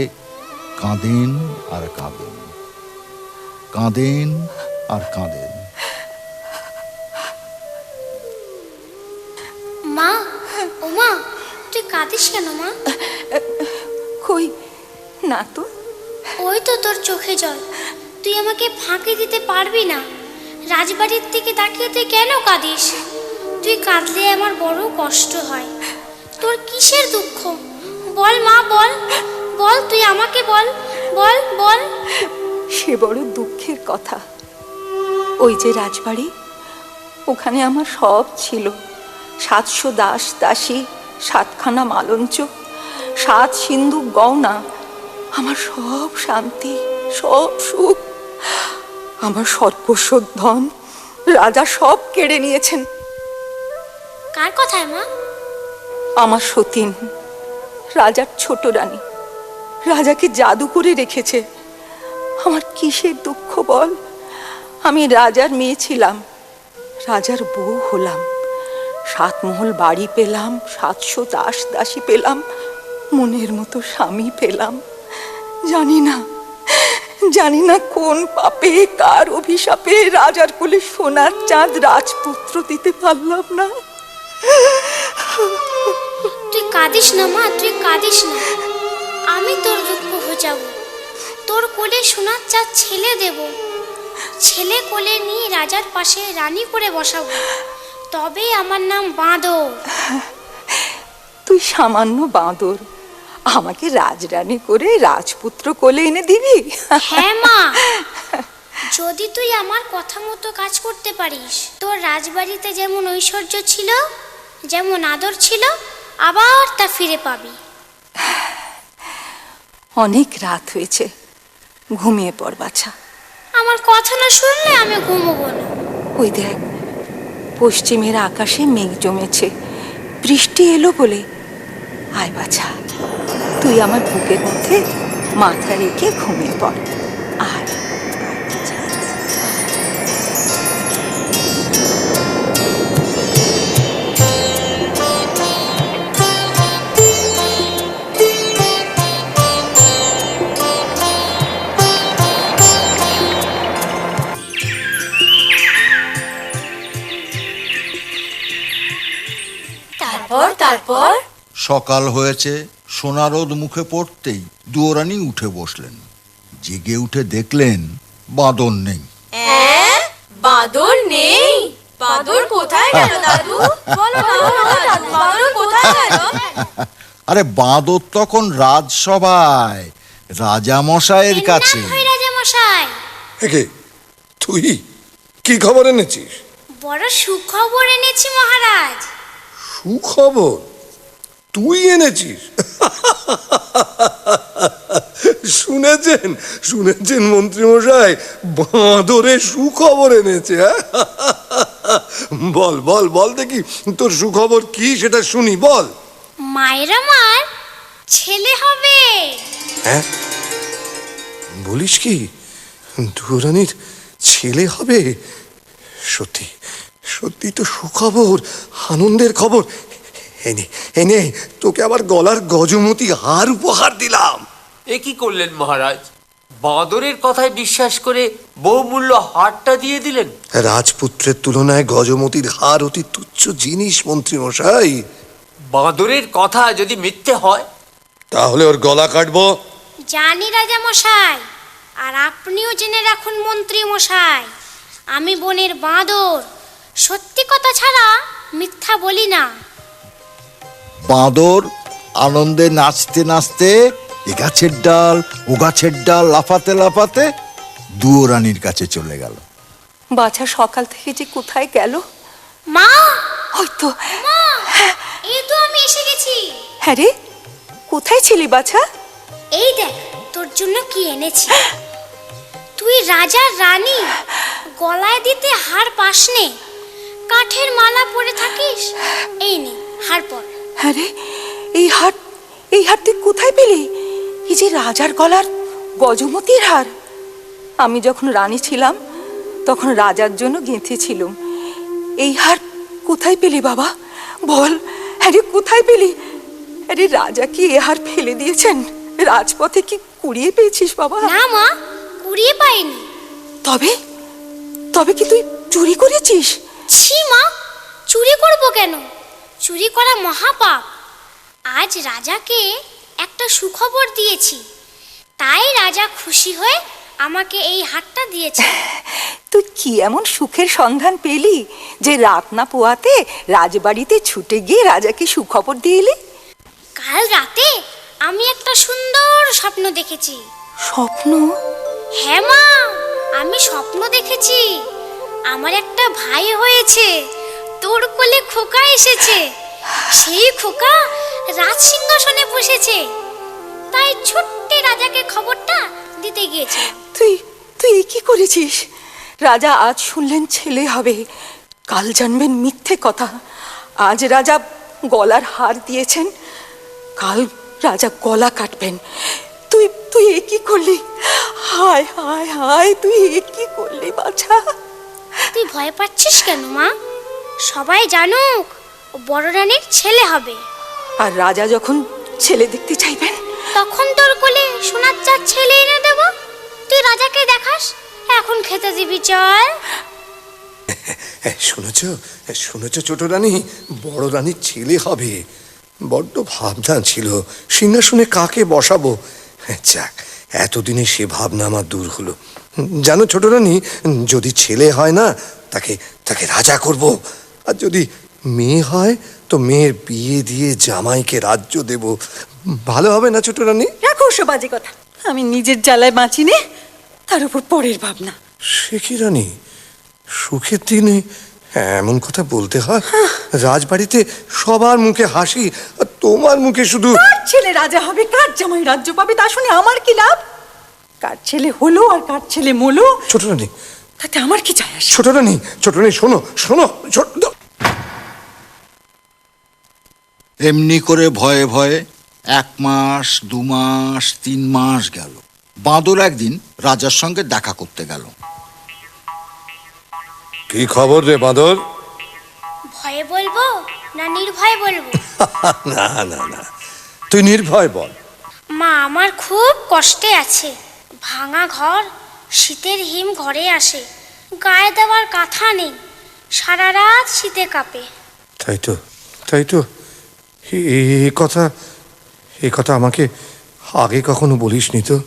কাঁদেন আর কাঁদেন, কাঁদেন আর কাঁদেন। মা, ও মা, তুই কাঁদিস কেন মা? কই না তো। ওই তো তোর চোখে জল। তুই আমাকে ফাঁকি দিতে পারবি না। রাজবাড়ির দিকে তাকিয়ে তুই কেন কাঁদিস? তুই কাঁদলে আমার বড় কষ্ট হয়। তোর কিসের দুঃখ? বল মা, বল বল, তুই আমাকে বল, বল বল। সে বড় দুঃখের কথা। ওই যে রাজবাড়ি, ওখানে আমার সব ছিল। 700 দাস দাসী, 7খানা মালঞ্চ, 7 সিন্ধুক গয়না, আমার সব শান্তি, সব সুখ, আমার সর্বস্ব ধন রাজা সব কেড়ে নিয়েছেন। কার কথায় মা? আমার সতীন, রাজার ছোট রানী, রাজাকে জাদু করে রেখেছে। আমার কিসের দুঃখ বল? আমি রাজার মেয়ে ছিলাম, রাজার বউ হলাম, 7 মহল বাড়ি পেলাম, 700 দাস দাসী পেলাম, মনের মতো স্বামী পেলাম। জানি না কোন পাপে, কার অভিশাপে রাজার কোলে সোনার চাঁদ রাজপুত্র দিতে পারলাম না। তুই কাঁদিস না মা, তুই কাঁদিস না। আমি তোর দুঃখ ঘোচাবো। তোর কোলে সোনার চাঁদ ছেলে দেব। ছেলে কোলে নিয়ে রাজার পাশে রানী করে বসাবো। তবে আমার নাম বাঁদর। তুই সামান্য বাঁদর, আমাকে রাজরানী করে রাজপুত্র কোলে এনে দিবি? হ্যাঁ মা, যদি তুই আমার কথা মতো কাজ করতে পারিস। তোর রাজবাড়িতে যেমন ঐশ্বর্য ছিল, যেমন আদর ছিল, আবার তা ফিরে পাবি। অনেক রাত হয়েছে, ঘুমিয়ে পড় বাছা। আমার কথা না শুনলে আমি ঘুমোবো না। ওই দেখ, পশ্চিমের আকাশে মেঘ জমেছে, বৃষ্টি এলো বলে। আয় বাছা, তুই আমার বুকের মধ্যে মাথা রেখে ঘুমিয়ে পড়। আয়। তারপর সকাল হয়েছে, সোনারোদ মুখে পড়তেই দুয়োরানী উঠে বসলেন। জেগে উঠে দেখলেন বাঁদর নেই। বাঁদর নেই? বাঁদর কোথায় গেল দাদু? বলো না দাদু, বাঁদর কোথায় গেল? আরে বাঁদর তখন রাজসভায় রাজামশাইয়ের কাছে। রাজামশাই, একে তুই কি খবর এনেছিস? বড় সুখবর এনেছি মহারাজ। সুখবর? তুই এনেছিস? শুনেছেন শুনেছেন মন্ত্রীমশাই, বাঁদরে সুখবর এনেছে। হ্যাঁ, বল বল বল দেখি তোর সুখবর কি সেটা শুনি, বল। মায়ের আমার ছেলে হবে। হ্যাঁ, বলিস কি? দুরানির ছেলে হবে? সত্যি সত্যি তো সুখবর, আনন্দের খবর। এনে তোকে আবার গলার গজমতি হার উপহার দিলাম। এ কি করলেন মহারাজ? বাঁদরের কথায় বিশ্বাস করে বহুমূল্য হারটা দিয়ে দিলেন। রাজপুত্রের তুলনায় গজমতির হার অতি তুচ্ছ জিনিস মন্ত্রীমশাই। বাঁদরের কথা যদি মিথ্যে হয় তাহলে ওর গলা কাটবো। জানি রাজা মশাই, আর আপনিও জেনে রাখুন মন্ত্রী মশাই, আমি বনের বাঁদর, সত্যি কথা ছাড়া মিথ্যা বলি না। বাঁদর আনন্দে নাচতে নাচতে এ গাছের ডাল ও গাছের ডাল লাফাতে লাফাতে দুয়োরানির কাছে চলে গেল। বাছা সকাল থেকে যে কোথায় গেল? মা, হয়তো। মা, এই তো আমি এসে গেছি। হ্যাঁ রে, কোথায় ছিলি বাছা? এই দেখ তোর জন্য কি এনেছি। তুই রাজার রানী, গলায় দিতে হার পাসনে, কাঠের মালা পরে থাকিস, এই নে হার পর। হ্যাঁ রে, এই হার তুই কোথায় পেলি? এই যে রাজার গলার গজমতির হার। আমি যখন রানী ছিলাম তখন রাজার জন্য গেঁথেছিলাম। এই হার কোথায় পেলি বাবা? বল, হ্যাঁ রে কোথায় পেলি? আরে রাজা কি এ হার ফেলে দিয়েছেন? রাজপথে কি কুড়িয়ে পেয়েছিস বাবা? না মা, কুড়িয়ে পাইনি। তবে তবে কি তুই চুরি করেছিস? ছি মা, চুরি করব কেন? চুরি করা মহাপাপ। আজ রাজাকে একটা সুখবর দিয়েছি, তাই রাজা খুশি হয়ে আমাকে এই হারটা দিয়েছে। তুই কি এমন সুখের সন্ধান পেলি যে রাত না পোয়াতে রাজবাড়িতে ছুটে গিয়ে রাজাকে সুখবর দিয়ে এলি? কাল রাতে আমি একটা সুন্দর স্বপ্ন দেখেছি। স্বপ্ন? হ্যাঁ মা, আমি স্বপ্ন দেখেছি আমার একটা ভাই হয়েছে, তোর কোলে খোকা এসেছে, সেই খোকা রাজ সিংহাসনে বসেছে, তাই ছুট্টে রাজাকে খবরটা দিতে গিয়েছে। তুই কি করেছিস? রাজা আজ শুনলেন ছেলে হবে, কাল জানবেন মিথ্যে কথা। আজ রাজা গলার হার দিয়েছেন, কাল রাজা গলা কাটবেন। তুই এ কি করলি? হায় হায় হায়, তুই এ কি করলি বাছা? তুই ভয় পাচ্ছিস কেন মা? সবাই জানুক ও বড় রানীর ছেলে হবে। আর রাজা যখন ছেলে দেখতে চাইবেন তখন তোর কোলে সোনার চাঁদ ছেলে এনে দেব, তুই রাজাকে দেখাস। এখন খেতে দিবি, চল। শুনেছ ছোট রানী, বড় রানীর ছেলে হবে। বড্ড ভাবনা ছিল সিংহাসনে কাকে বসাবো। যাক, এতদিনে সে ভাবনা আমার দূর হলো। জানো ছোট রানী, যদি ছেলে হয় না তাকে রাজা করব, আর যদি মেয়ে হয় তো মেয়ের বিয়ে দিয়ে জামাইকে রাজ্য দেব। ভালো হবে না ছোট রানী? রাখো সব বাজে কথা, আমি নিজের জ্বালায় বাঁচি নে, তার উপর পরের ভাবনা। সে কি রানী, সুখের দিনে এমন কথা বলতে হয়? রাজবাড়িতে সবার মুখে হাসি, আর তোমার মুখে শুধু। কার ছেলে রাজা হবে, কার জামাই রাজ্য পাবে, তা শুনে আমার কি লাভ? কার ছেলে হলো আর কার ছেলে মলো, ছোট রানী, তাতে আমার কি যায় আসে? ছোট রানী শোনো শোনো। এমনি করে ভয়ে ভয়ে 1 মাস 2 মাস 3 মাস গেল। বাঁদর একদিন রাজার সঙ্গে দেখা করতে গেল। কি খবর রে বাঁদর? ভয়ে বলবো না নির্ভয়ে বলবো? না না না, তুই নির্ভয় বল। মা আমার খুব কষ্টে আছে। ভাঙা ঘর, শীতের হিম ঘরে আসে, গায়ে দেওয়ার কাঁথা নেই, সারা রাত শীতে কাঁপে। তাই তো এই কথা আমাকে আগে কখনো বলিসনি তো।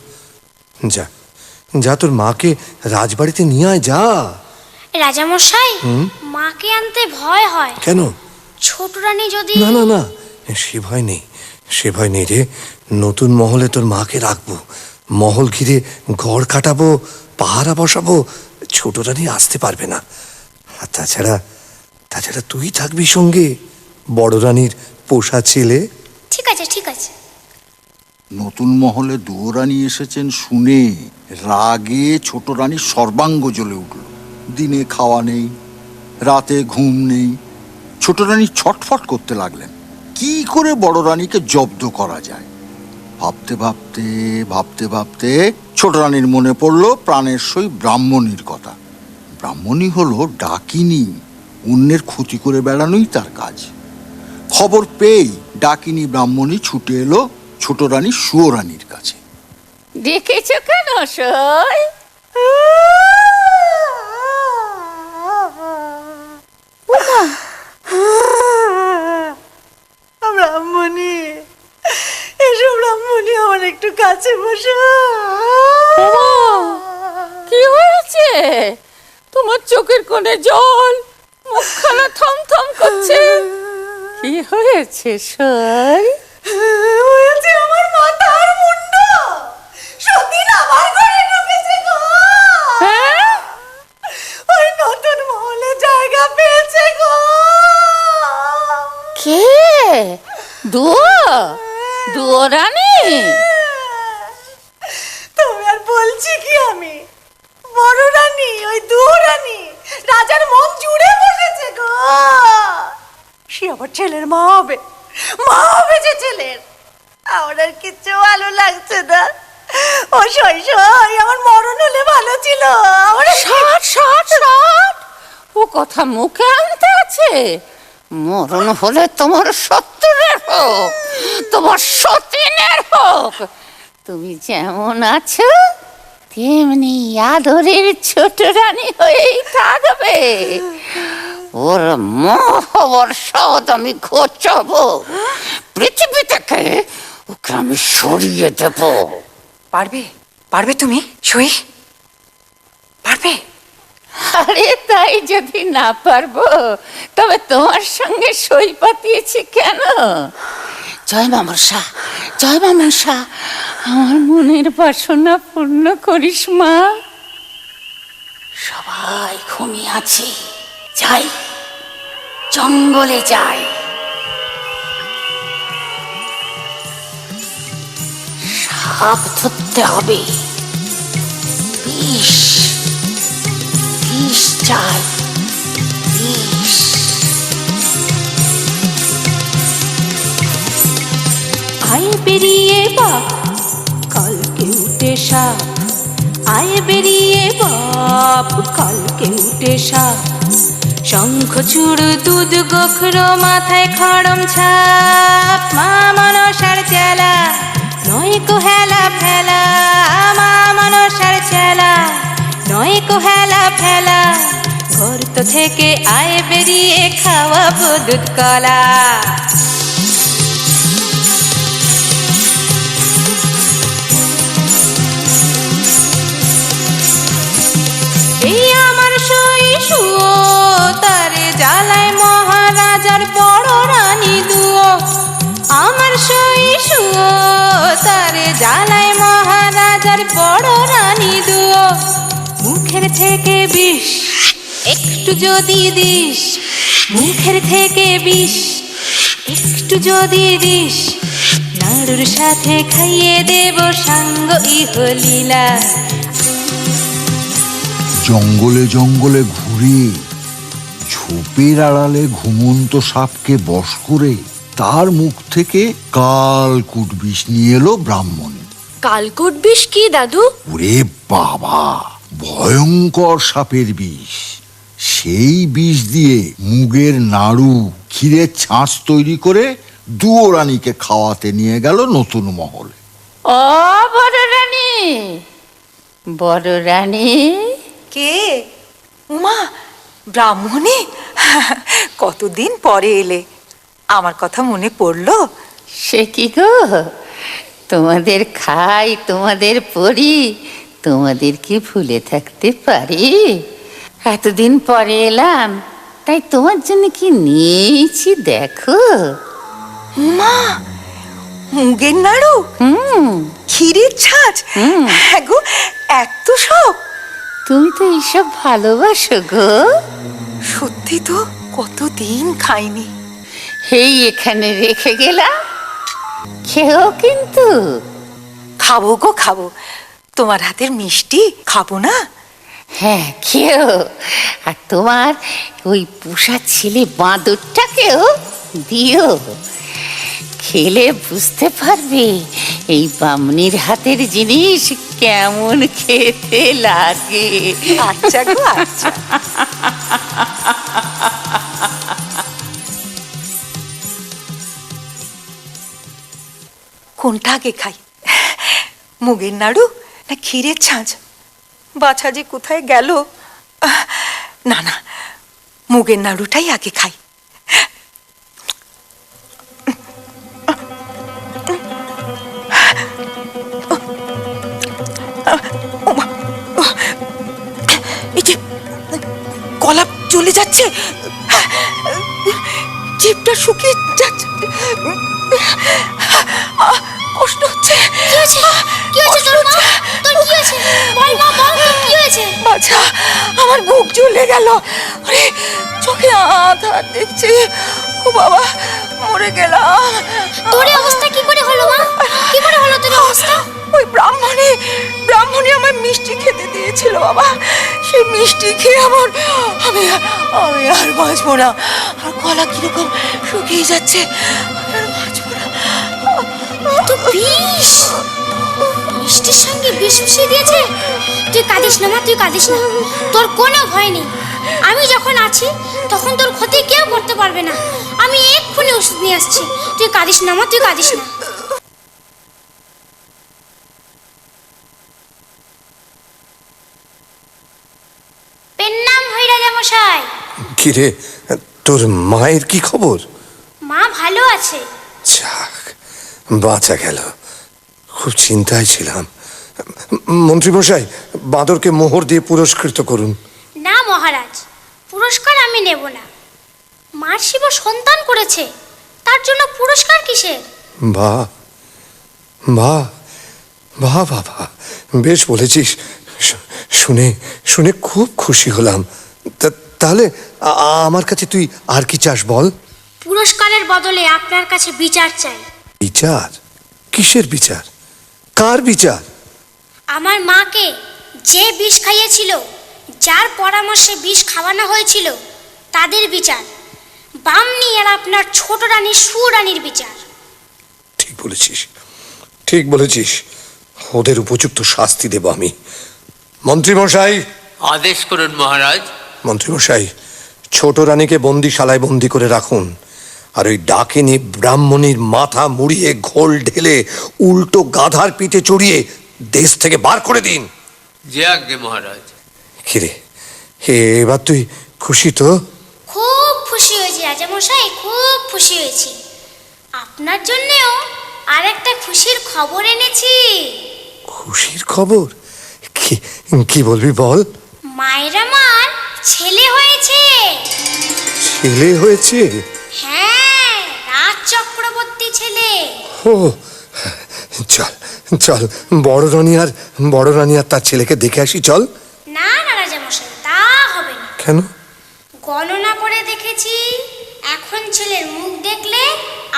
যা তোর মাকে রাজবাড়িতে নিয়ে আয়, যা। রাজামশাই, মাকে আনতে ভয় হয়। কেন? ছোট রানী যদি। না, সে ভয় নেই রে। নতুন মহলে তোর মাকে রাখবো, মহল ঘিরে ঘর কাটাবো, পাহারা বসাবো, ছোট রানী আসতে পারবে না। আর তাছাড়া তুই থাকবি সঙ্গে, বড় রানীর পোষা ছেলে। ঠিক আছে ঠিক আছে। নতুন মহলে দুয়োরানী এসেছেন শুনে রাগে ছোট রানীর সর্বাঙ্গ জ্বলে উঠল। দিনে খাওয়া নেই, রাতে ঘুম নেই। ছোট রানী ছটফট করতে লাগলেন কি করে বড় রানীকে জব্দ করা যায়। ভাবতে ভাবতে ভাবতে ভাবতে ছোট রানীর মনে পড়ল প্রাণের সই ব্রাহ্মণীর কথা। ব্রাহ্মণী হলো ডাকিনী, অন্যের ক্ষতি করে বেড়ানোই তার কাজ। খবর পেয়েই ডাকিনী ব্রাহ্মণী ছুটে এলো ছোট রানী সুয়োরানীর কাছে। ডেকেছ কেন সই? ব্রাহ্মণী, এসো ব্রাহ্মণী, আমার একটু কাছে বসো। কি হয়েছে তোমার? চোখের কোণে জল, মুখখানা থমথম করছে। কি হয়েছে সই? হয়েছে আমার মাথার মুন্ড। সতীন আমার ঘরে ঢুকেছে গো। হ্যাঁ? ওই নতুন মহলে জায়গা পেয়েছে গো। কে? দুয়ো রানী? তুমি আর বলছি কি আমি? বড় রানী, ওই দুরানী রাজার মন জুড়ে বসেছে গো। সে আবার ছেলের মা হবে, মা হবে যে ছেলের। আমার আর কিচ্ছু ভালো লাগছে না। ও সই সই, আমার মরণ হলে ভালো ছিল। আমার ষাট ও কথা মুখে আনতে আছে? মরণ হলে তোমার শত্রুরের হোক, তোমার সতীনের হোক, তুমি যেমন আছো তেমনি আদরের ছোট রানী হয়েই থাকবে। ওর মহবর সদ আমি ঘোচাবো, পৃথিবী থেকে ওকে আমি সরিয়ে দেব। পারবে? পারবে তুমি সই? পারবে? আরে তাই যদি না পারবো তবে তোমার সঙ্গে সই পাতিয়েছি কেন? জয় মা মনসা, জয় মা মনসা, আমার মনের বাসনা পূর্ণ করিস মা। সবাই ঘুমিয়ে আছে, যাই জঙ্গলে যাই। সাপ ধরতে হবে, বিষ চাই, বিষ। আয় বেরিয়ে বাপ, কালকে উঠে সাপ। আয় বেরিয়ে বাপ, কালকে উঠে সাপ। শঙ্খ চূড় দুধ গোখরো, মাথায় খড়ম ছাপ। মা মনসার চেলা, নয় কো হেলা ফেলা। মা মনসার চেলা, নয় কো হেলা ফেলা। গর্ত থেকে আয় বেরিয়ে খাওয়াবো দুধ কলা। এই আমার সই শুয়ো, তারে জ্বালায় মহারাজার বড় রানী দুয়ো। আমার সই শুয়ো, তারে জ্বালায় মহারাজার বড় রানী দুয়ো। মুখের থেকে বিষ একটু যদি দিস, মুখের থেকে বিষ একটু যদি দিস, নাড়ুর সাথে খাইয়ে দেব সাঙ্গ ইহলীলা। জঙ্গলে জঙ্গলে ঘুরে ঝোপের আড়ালে ঘুমন্ত সাপকে বশ করে তার মুখ থেকে কালকুট বিষ নিয়ে এলো ব্রাহ্মণী। কালকুট বিষ কি দাদু? ওরে বাবা, ভয়ঙ্কর সাপের বিষ। সেই বিষ দিয়ে মুগের নাড়ু, ক্ষীরের ছাঁচ তৈরি করে দুয়োরানীকে খাওয়াতে নিয়ে গেল নতুন মহলে। ও বড় রানী, বড় রানী। কে? উমা, ব্রাহ্মণী, কতদিন পরে এলে, আমার কথা মনে পড়লো? সে কি গো, তোমাদের খাই, তোমাদের পড়ি, তোমাদের কি ভুলে থাকতে পারি? এতদিন পরে এলাম, তাই তোমার জন্য কি নিয়েছি দেখো। উমা, মুগের নাড়ু, ক্ষীরের ছাঁচ, হ্যাঁ গো, এত সব। তুমি তো এইসব ভালোবাসো গো। সত্যি তো, কতদিন খাইনি। এই এখানে রেখে গেলাম, খেও কিন্তু। খাবো গো খাবো, তোমার হাতের মিষ্টি খাবো না? হ্যাঁ খেও, আর তোমার ওই পোষা ছেলে বাঁদরটাকেও দিও। খেলে বুঝতে পারবে এই বামনির হাতের জিনিস কেমন খেতে লাগে। আচ্ছা গো আচ্ছা। কোনটা আগে খাই, মুগের নাড়ু না ক্ষীরের ছাঁচ? বাছা যে কোথায় গেল। না না, মুগের নাড়ুটাই আগে খাই। এই যে গলা চলে যাচ্ছে, জিভটা শুকিয়ে যাচ্ছে, কষ্ট হচ্ছে। কি হয়েছে? কি হয়েছে তোর মা? তোর কি হয়েছে? বল মা, বল তোর কি হয়েছে? বাছা, আমার বুক জ্বলে গেল, আরে চোখে আধার দেখছি। ও বাবা, মরে গেলাম। তোর এই অবস্থা কি করে হলো মা? কি করে হলো তোর অবস্থা? ওই ব্রাহ্মণী আমার মিষ্টি খেতে দিয়েছিল বাবা। সেই মিষ্টি খেয়ে আমি আর বাঁচবো না। আর গলা কিরকম শুকিয়ে যাচ্ছে, আর বাঁচবো না। তো বিষ, মিষ্টির সঙ্গে বিষ মিশিয়ে দিয়েছে। তুই কাঁদিস না মা, তুই কাঁদিস না, তোর কোনো ভয় নেই। আমি যখন আছি তখন তোর ক্ষতি কেউ করতে পারবে না। আমি এক্ষুনি ওষুধ নিয়ে আসছি, তুই কাঁদিস না মা, তুই কাঁদিস না। পেন্নাম হই রাজা মশাই। কি রে, তোর মায়ের কি খবর? মা ভালো আছে। যাক, বাঁচা গেল, খুব চিন্তায় ছিলাম। মন্ত্রীমশাই, বাঁদরকে মোহর দিয়ে পুরস্কৃত করুন। না মহারাজ, পুরস্কার আমি নেব না। মার শিব সন্তান করেছে, তার জন্য পুরস্কার কিসের? বাহ বাহ বাহ বাবা, বেশ বলেছিস। শুনে খুব খুশি হলাম। তাহলে আমার কাছে তুই আর কি চাস বল? পুরস্কারের বদলে আপনার কাছে বিচার চাই। বিচার? কিসের বিচার? কার বিচার? আমার মাকে যে বিষ খাইয়েছিল, যার পরামর্শে বিষ খাওয়ানো হয়েছিল, তাদের বিচার। বামনি আর আপনার ছোট রানী সুরানীর বিচার। ঠিক বলেছিস, ঠিক বলেছিস। ওদের উপযুক্ত শাস্তি দেব আমি। মন্ত্রীমশাই, আদেশ করুন মহারাজ। মন্ত্রীমশাই, ছোট রানীকে বন্দিশালায় বন্দি করে রাখুন। আর ওই ডাকিনী ব্রাহ্মণীর মাথা মুড়িয়ে ঘোল ঢেলে উল্টো গাধার পিঠে চড়িয়ে দেশ থেকে বার করে দিন। যে আজ্ঞে মহারাজ। কিরে, এবার তুই খুশি তো? খুব খুশি হয়েছি রাজামশাই, খুব খুশি হয়েছি। আপনার জন্যেও আর একটা খুশির খবর এনেছি। খুশির খবর? কি বলবি বল। মায়ের আমার ছেলে হয়েছে। ছেলে হয়েছে? হ্যাঁ, রাজ চক্রবর্তী ছেলে। ও, চল চল, বড় রানী আর তার ছেলেকে দেখে আসি, চল। না না রাজামশাই, তা হবে না। কেন? গণনা করে দেখেছি, এখন ছেলের মুখ দেখলে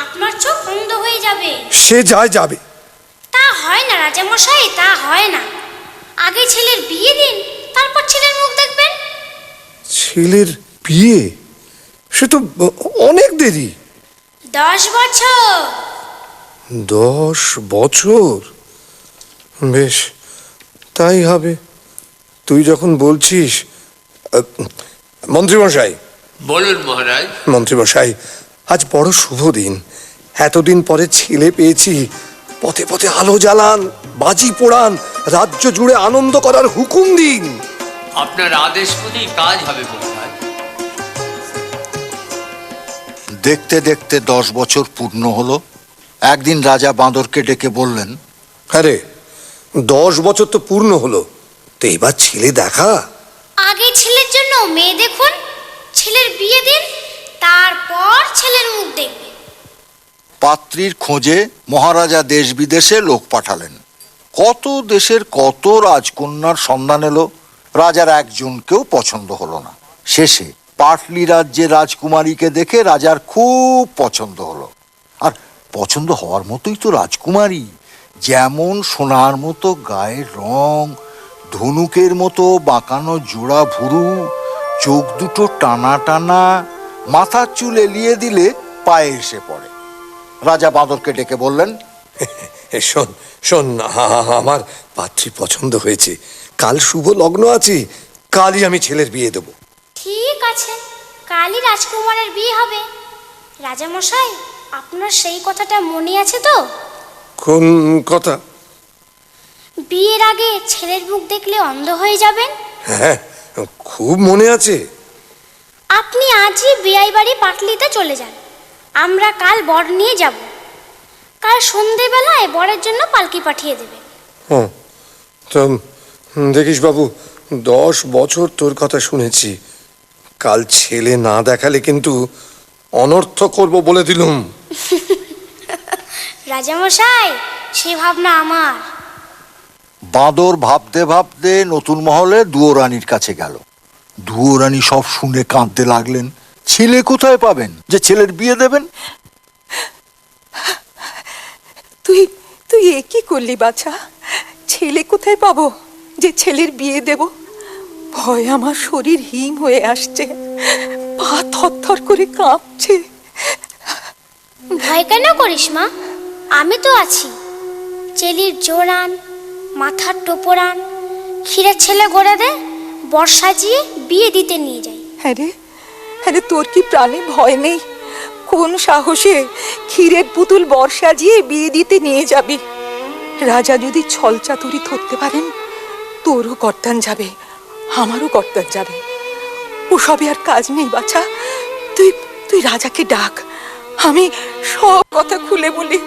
আপনার চোখ অন্ধ হয়ে যাবে। সে যাবে। তা হয় না রাজামশাই, তা হয় না। আগে ছেলের বিয়ে দিন, তারপর ছেলের মুখ দেখবেন। ছেলের বিয়ে? সে তো অনেক দেরি। 10 বছর। 10 বছর? বেশ, তাই হবে, তুই যখন বলছিস। মন্ত্রীমশাই। বলুন মহারাজ। মন্ত্রীমশাই, আজ বড় শুভ দিন। এতদিন পরে ছেলে পেয়েছি। পথে পথে আলো জ্বালান, বাজি পোড়ান, রাজ্য জুড়ে আনন্দ করার হুকুম দিন। আপনার আদেশ মতোই কাজ হবে মহারাজ। দেখতে দেখতে 10 বছর পূর্ণ হলো। একদিন রাজা বাঁদরকে ডেকে বললেন, আরে 10 বছর তো পূর্ণ হলো, তো এবার ছেলে দেখা। আগে ছেলের জন্য মেয়ে দেখুন, ছেলের বিয়ে দিন, তারপর ছেলের মুখ দেখবেন। পাত্রীর খোঁজে মহারাজা দেশ বিদেশে লোক পাঠালেন। কত দেশের কত রাজকন্যার সন্ধান এলো, রাজার একজনকেও পছন্দ হলো না। শেষে পাটলি রাজ্যের রাজকুমারীকে দেখে রাজার খুব পছন্দ হলো। আর পছন্দ হওয়ার মতোই তো রাজকুমারী, যেমন সোনার মতো গায়ের রং, ধনুকের মতো বাঁকানো জোড়া ভুরু, চোখ দুটো টানা টানা, মাথার চুল এলিয়ে দিলে পায়ে এসে পড়ে। রাজা বাঁদরকে ডেকে বললেন, শোন শোন, আমার পাত্রী পছন্দ হয়েছে, কাল শুভ লগ্ন আছে, কালই আমি ছেলের বিয়ে দেবো। ঠিক আছে, কালই রাজকুমারের বিয়ে হবে। রাজামশাই, আপনার সেই কথাটা মনে আছে তো? কোন কথা? বিয়ের আগে ছেলের মুখ দেখলে অন্ধ হয়ে যাবেন। হ্যাঁ, খুব মনে আছে। আপনি আজই বিয়াই বাড়ি পাটলিতে চলে যান, আমরা কাল বর নিয়ে যাব। কাল সন্ধেবেলায় বরের জন্য পালকি পাঠিয়ে দেবে। তো দেখিস বাবু, 10 বছর তোর কথা শুনেছি, কাল ছেলে না দেখালে কিন্তু অনর্থ করব বলে দিলুম। রাজামশাই, সে ভাবনা আমার। বাঁদর ভাবতে ভাবতে নতুন মহলে দুয়োরানীর কাছে গেল। দুয়োরানী সব শুনে কাঁদতে লাগলেন। ছেলে কোথায় পাবেন যে ছেলের বিয়ে দেবেন? তুই তুই এ কি করলি বাছা? ছেলে কোথায় পাবো যে ছেলের বিয়ে দেব? ভয় আমার শরীর হিম হয়ে আসছে, পা থরথর করে কাঁপছে। ভয় কেন করিস মা, আমি তো আছি। চেলির জোরান, মাথার টোপরান, ক্ষীরের ছেলে গড়ে দে, বর সাজিয়ে বিয়ে দিতে নিয়ে যাই। হ্যাঁ রে, তোর কি প্রাণে ভয় নেই? কোন সাহসে ক্ষীরের পুতুল বর সাজিয়ে বিয়ে দিতে নিয়ে যাবি? রাজা যদি ছল চাতুরি ধরতে পারেন, তোরও কর্তান যাবে, আমারও কর্তান যাবে। ওসবে আর কাজ নেই বাছা। তুই রাজাকে ডাক, আমি সব কথা খুলে বলি,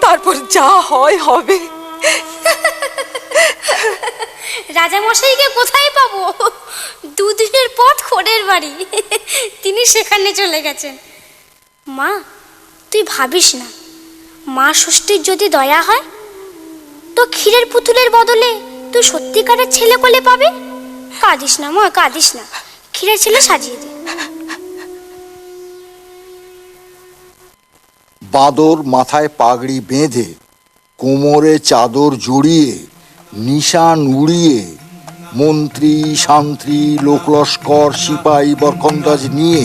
তারপর যা হয় হবে। রাজামশাইকে কোথায় পাবো? 2 দিনের পথ খোড়ের বাড়ি, তিনি সেখানে চলে গেছেন। মা, তুই ভাবিস না, মা ষষ্ঠীর যদি দয়া হয় তো ক্ষীরের পুতুলের বদলে তুই সত্যিকারের ছেলে কোলে পাবি। কাঁদিস না মা, কাঁদিস না, ক্ষীরের ছেলে সাজিয়ে দে। বাঁদর মাথায় পাগড়ি বেঁধে, কোমরে চাদর জড়িয়ে, নিশান উড়িয়ে, মন্ত্রী শান্ত্রী লোকলস্কর সিপাহী বরকন্দাজ নিয়ে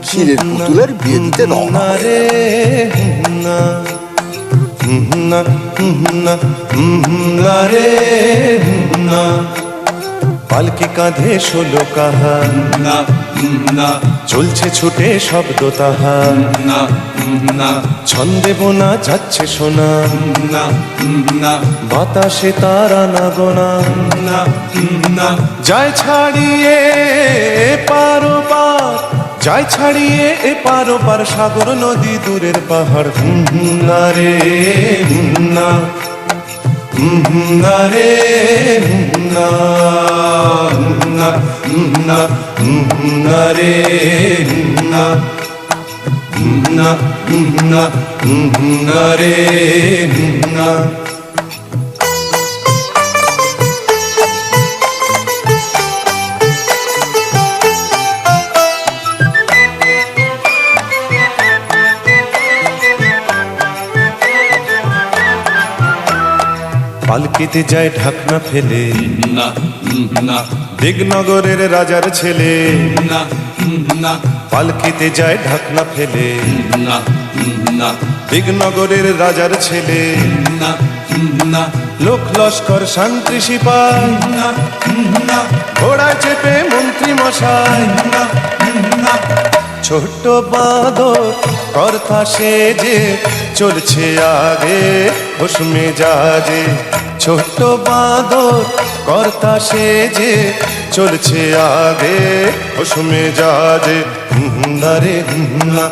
ক্ষীরের পুতুলের বিয়ে দিতে রওনা হয়ে গেল। পালকি কাঁধে 16 কাহা, চলছে ছুটে শব্দ তাহা, ছন্দে বোনা যাচ্ছে সোনা, বাতাসে তার আনাগোনা, যায় ছাড়িয়ে পারো পার, যায় ছাড়িয়ে পারো পার, সাগর নদী দূরের পাহাড়। না রে না, না রে না, না না না রে না, না না না রে না। পালকিতে যায় ঢাকনা ফেলে, দিগনগরের রাজার ছেলে। পালকিতে যায় ঢাকনা ফেলে, দিগনগরের রাজার ছেলে। লোক লস্কর শান্তি সিপাই, ঘোড়ায় চেপে মন্ত্রী মশাই। ছোট্ট বাঁদর কর্তা সেজে চলছে আগে হোশ মেজাজে। ছোট্ট বাঁদর কর্তা সেজে চলছে আগে হোশ মেজাজে। না রে না।